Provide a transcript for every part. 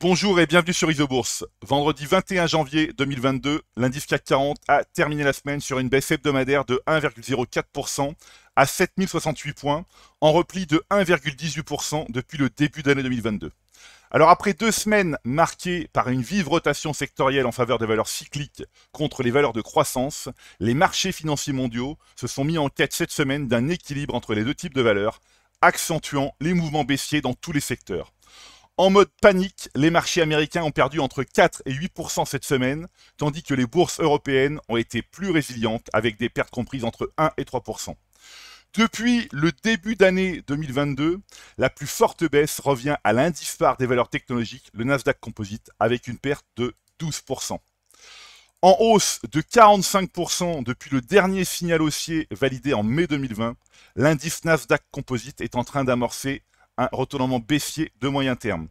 Bonjour et bienvenue sur Isobourse. Vendredi 21 janvier 2022, l'indice CAC 40 a terminé la semaine sur une baisse hebdomadaire de 1,04% à 7068 points, en repli de 1,18% depuis le début d'année 2022. Alors après 2 semaines marquées par une vive rotation sectorielle en faveur des valeurs cycliques contre les valeurs de croissance, les marchés financiers mondiaux se sont mis en quête cette semaine d'un équilibre entre les deux types de valeurs, accentuant les mouvements baissiers dans tous les secteurs. En mode panique, les marchés américains ont perdu entre 4 et 8% cette semaine, tandis que les bourses européennes ont été plus résilientes avec des pertes comprises entre 1 et 3%. Depuis le début d'année 2022, la plus forte baisse revient à l'indice phare des valeurs technologiques, le Nasdaq Composite, avec une perte de 12%. En hausse de 45% depuis le dernier signal haussier validé en mai 2020, l'indice Nasdaq Composite est en train d'amorcer un retournement baissier de moyen terme.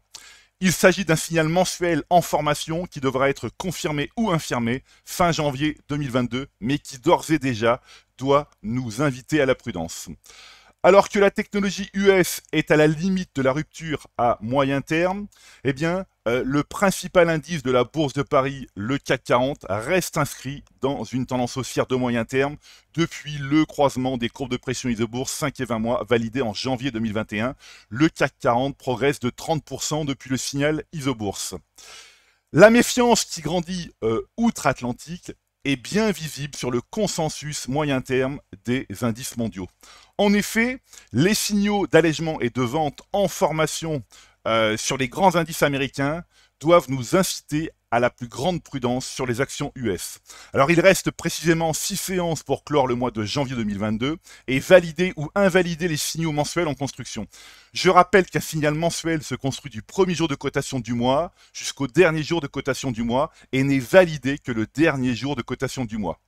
Il s'agit d'un signal mensuel en formation qui devra être confirmé ou infirmé fin janvier 2022, mais qui d'ores et déjà doit nous inviter à la prudence. Alors que la technologie US est à la limite de la rupture à moyen terme, eh bien, le principal indice de la bourse de Paris, le CAC 40, reste inscrit dans une tendance haussière de moyen terme depuis le croisement des courbes de pression isobourse 5 et 20 mois validé en janvier 2021. Le CAC 40 progresse de 30% depuis le signal isobourse. La méfiance qui grandit outre-Atlantique est bien visible sur le consensus moyen terme des indices mondiaux. En effet, les signaux d'allègement et de vente en formation sur les grands indices américains doivent nous inciter à la plus grande prudence sur les actions US. Alors il reste précisément 6 séances pour clore le mois de janvier 2022 et valider ou invalider les signaux mensuels en construction. Je rappelle qu'un signal mensuel se construit du premier jour de cotation du mois jusqu'au dernier jour de cotation du mois et n'est validé que le dernier jour de cotation du mois.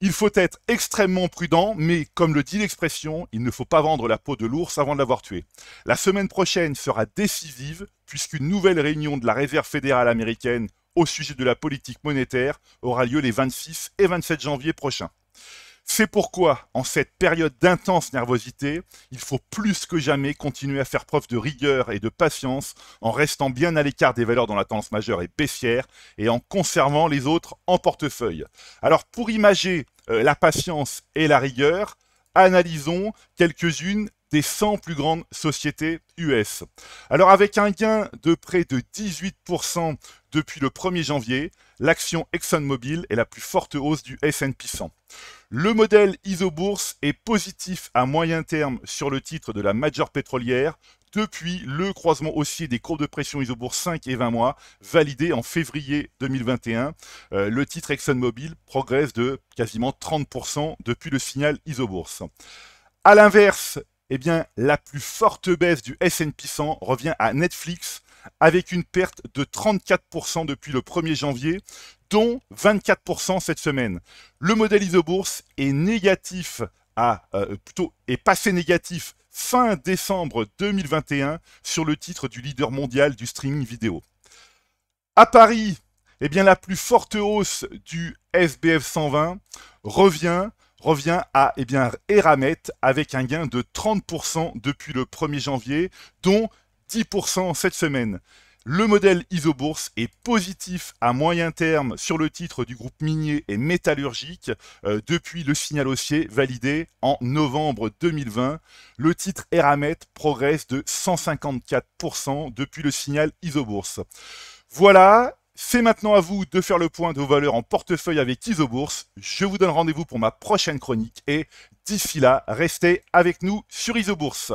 Il faut être extrêmement prudent, mais comme le dit l'expression, il ne faut pas vendre la peau de l'ours avant de l'avoir tué. La semaine prochaine sera décisive puisqu'une nouvelle réunion de la Réserve fédérale américaine au sujet de la politique monétaire aura lieu les 26 et 27 janvier prochains. C'est pourquoi, en cette période d'intense nervosité, il faut plus que jamais continuer à faire preuve de rigueur et de patience en restant bien à l'écart des valeurs dont la tendance majeure est baissière et en conservant les autres en portefeuille. Alors pour imager la patience et la rigueur, analysons quelques-unes des 100 plus grandes sociétés US. Alors avec un gain de près de 18% depuis le 1er janvier, l'action ExxonMobil est la plus forte hausse du S&P 100. Le modèle isobourse est positif à moyen terme sur le titre de la majeure pétrolière depuis le croisement haussier des courbes de pression isobourse 5 et 20 mois validé en février 2021. Le titre ExxonMobil progresse de quasiment 30% depuis le signal isobourse. A l'inverse, eh bien, la plus forte baisse du S&P 100 revient à Netflix avec une perte de 34% depuis le 1er janvier, dont 24% cette semaine. Le modèle isobourse est négatif est passé négatif fin décembre 2021 sur le titre du leader mondial du streaming vidéo. À Paris, eh bien, la plus forte hausse du SBF 120 revient à Eramet avec un gain de 30% depuis le 1er janvier, dont 10% cette semaine. Le modèle isobourse est positif à moyen terme sur le titre du groupe minier et métallurgique depuis le signal haussier validé en novembre 2020. Le titre Eramet progresse de 154% depuis le signal isobourse. Voilà. C'est maintenant à vous de faire le point de vos valeurs en portefeuille avec Isobourse. Je vous donne rendez-vous pour ma prochaine chronique et d'ici là, restez avec nous sur Isobourse.